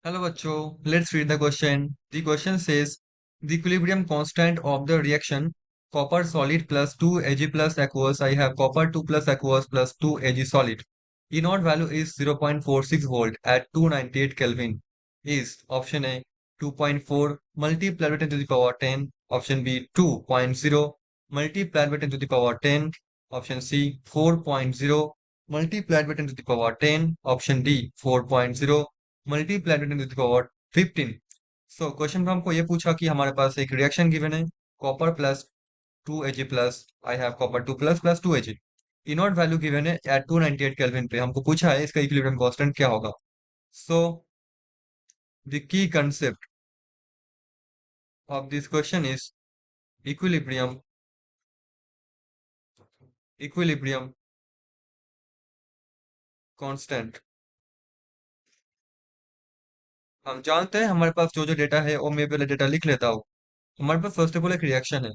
Hello, Bacho. Let's read the question. The question says the equilibrium constant of the reaction copper solid plus 2 Ag plus aqueous. I have copper 2 plus aqueous plus 2 Ag solid. E naught value is 0.46 volt at 298 Kelvin. Is option A 2.4 multiplied by 10 to the power 10. Option B 2.0 multiplied by 10 to the power 10. Option C 4.0 multiplied by 10 to the power 10. Option D 4.0 multiplied by 10 to the power 15। So question में हमको ये पूछा कि हमारे पास एक reaction given है copper plus 2 Ag plus I have copper 2 plus plus 2 Ag। E not value given है एट 298 केल्विन पे। हमको पूछा है इसका इक्विलिब्रियम कांस्टेंट क्या होगा। So the key concept of this question is equilibrium equilibrium constant. हम जानते हैं हमारे पास जो जो डेटा है वो मैं पहले डेटा लिख लेता हूँ। हमारे पास फर्स्ट ऑफ ऑल एक रिएक्शन है।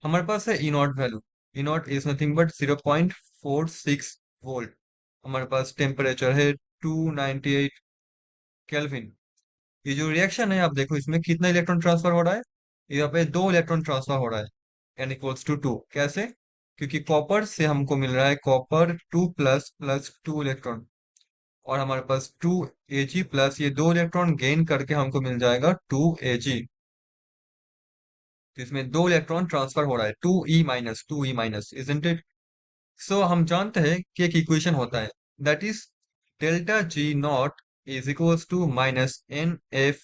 हमारे पास है E not value. E naught is nothing but 0.46 volt. हमारे पास टेम्परेचर है 298 केल्विन। ये जो रिएक्शन है आप देखो इसमें कितना इलेक्ट्रॉन ट्रांसफर हो रहा है। यहाँ पे दो इलेक्ट्रॉन ट्रांसफर हो रहा है। N equals to two. कैसे? क्योंकि कॉपर से हमको मिल रहा है कॉपर 2 प्लस प्लस 2 इलेक्ट्रॉन। और हमारे पास 2 Ag प्लस ये दो इलेक्ट्रॉन गेन करके हमको मिल जाएगा 2 Ag। तो इसमें दो इलेक्ट्रॉन ट्रांसफर हो रहा है 2e माइनस इजंट इट। सो हम जानते हैं कि एक इक्वेशन होता है that is delta G not is equals to minus N F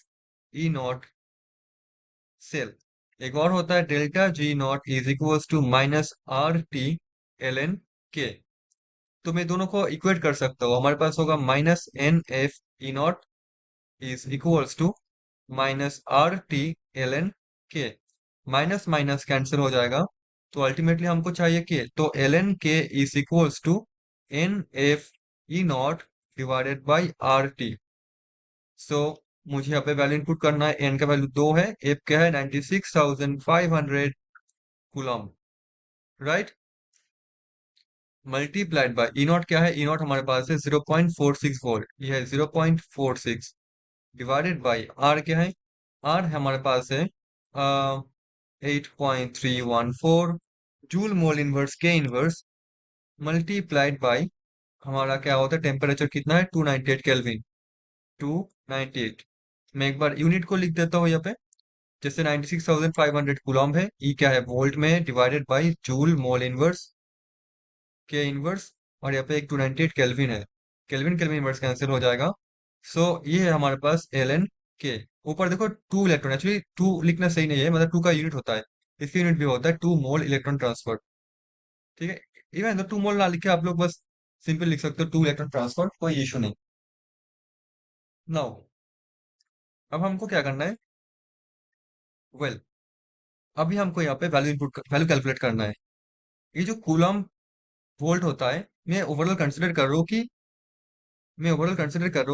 E not cell. एक और होता है delta G not is equals to minus R T L N K. तो मैं दोनों को इक्वेट कर सकता हूँ। हमारे पास होगा minus N F E naught is equals to minus R T L N K. Minus minus cancel हो जाएगा। तो अल्टीमेटली हमको चाहिए के, तो l N K is equals to n F E naught divided by R T. So मुझे यहाँ पे value input करना है। एन का वैल्यू 2 है, एफ क्या है 96,500 coulomb, right. Multiplied by E not क्या है, ई नॉट हमारे पास है 0.46 वोल्ट, ये है 0.46 डिवाइडेड बाई आर क्या है, आर हमारे पास है 8.314 जूल मोल इनवर्स के इनवर्स मल्टीप्लाइड बाई हमारा क्या होता है टेम्परेचर कितना है 298 केल्विन। 298। मैं एक बार यूनिट को लिख देता हूँ यहाँ पे। जैसे 96,500 कूलम है, ई क्या है वोल्ट में, divided by joule mole inverse के इनवर्स। और यहाँ पे एक 298 केल्विन है। केल्विन केल्विन इनवर्स कैंसिल हो जाएगा। सो ये है हमारे पास एल एन के। ऊपर देखो 2 इलेक्ट्रॉन, एक्चुअली 2 लिखना सही नहीं है, मतलब 2 का यूनिट होता है। इसका यूनिट भी होता है 2 मोल इलेक्ट्रॉन ट्रांसफर। ठीक है। इवन तो 2 मोल ना लिखे आप लोग बस सिंपल लिख सकते हो 2 इलेक्ट्रॉन ट्रांसफर, कोई इशू नहीं। नाउ अब हमको क्या करना है, वेल अभी हमको यहाँ पे वैल्यू कैलकुलेट करना है। ये जो कूलम वोल्ट होता है, मैं ओवरऑल कंसिडर कर रहा हूँ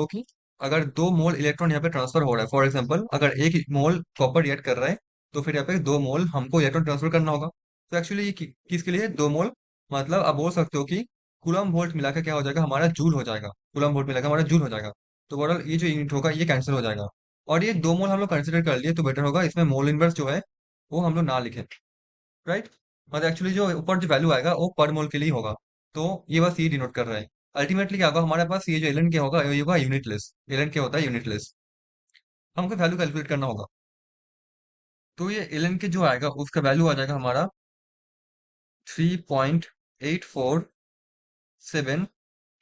कि अगर 2 मोल इलेक्ट्रॉन यहाँ पे ट्रांसफर हो रहा है, फॉर एग्जांपल अगर 1 मोल कॉपर रिएक्ट कर रहा है, तो फिर यहाँ पे 2 मोल हमको इलेक्ट्रॉन ट्रांसफर करना होगा। तो एक्चुअली ये किसके लिए 2 मोल, मतलब आप बोल सकते हो कि कूलम वोल्ट मिलाकर क्या हो जाएगा हमारा जूल हो जाएगा। कूलम वोल्ट मिलाकर हमारा जूल हो जाएगा। तो ओवरऑल ये जो यूनिट होगा ये कैंसिल हो जाएगा। और ये 2 मोल हम लोग कंसिडर कर लिए तो बेटर होगा, इसमें मोल इनवर्स जो है वो हम लोग ना लिखें, राइट। मतलब एक्चुअली जो ऊपर जो वैल्यू आएगा वो पर मोल के लिए होगा। तो ये बस ये डिनोट कर रहा है। अल्टीमेटली क्या होगा हमारे पास, ये जो एलन के होगा ये होगा यूनिटलेस। एलन क्या होता है यूनिटलेस। हमको वैल्यू कैलकुलेट करना होगा। तो ये एलन के जो आएगा उसका वैल्यू आ जाएगा हमारा 3.847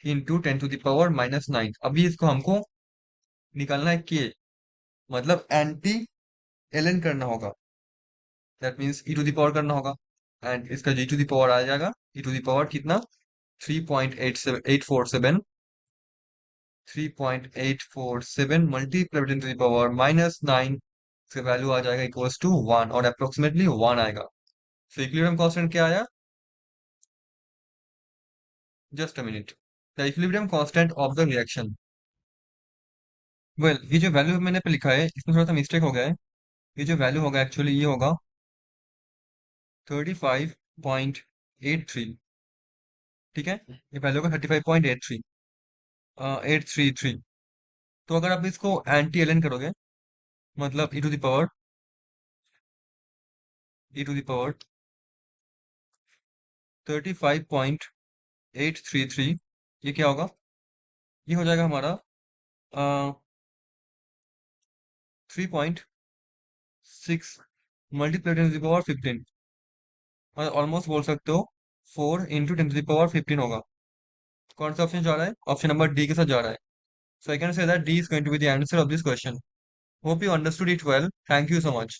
इंटू 10 टू द पावर -9। अभी इसको हमको निकालना है के, मतलब एंटी एलन करना होगा। That means E to the power करना होगा। एंड इसका जी टू द पावर आ जाएगा ई टू द पावर कितना, 3.847 मल्टीप्लाइड टू द पावर -9। इसका वैल्यू आ जाएगा इक्वल्स टू 1 और अप्रोक्सीमेटली 1 आएगा। सो इक्विलिब्रियम कांस्टेंट क्या आया, just a minute. The equilibrium constant of the reaction, well ये जो वैल्यू मैंने पे लिखा है इसमें थोड़ा सा मिस्टेक हो गया है। ये जो वैल्यू होगा एक्चुअली ये होगा 35.83। ठीक है, ये वैल्यू होगा 35.83, 833। तो अगर आप इसको एंटी एल एन करोगे, मतलब ई टू द पावर 35.833, ये क्या होगा? ये हो जाएगा हमारा 3.6 multiply 10 to the power 15, almost बोल सकते हो 4 × 10 to the power 15 होगा। कौन सा ऑप्शन जा रहा है? ऑप्शन नंबर डी के साथ जा रहा है। So I can say that D is going to be the answer of this question. Hope you understood it well. Thank you so much.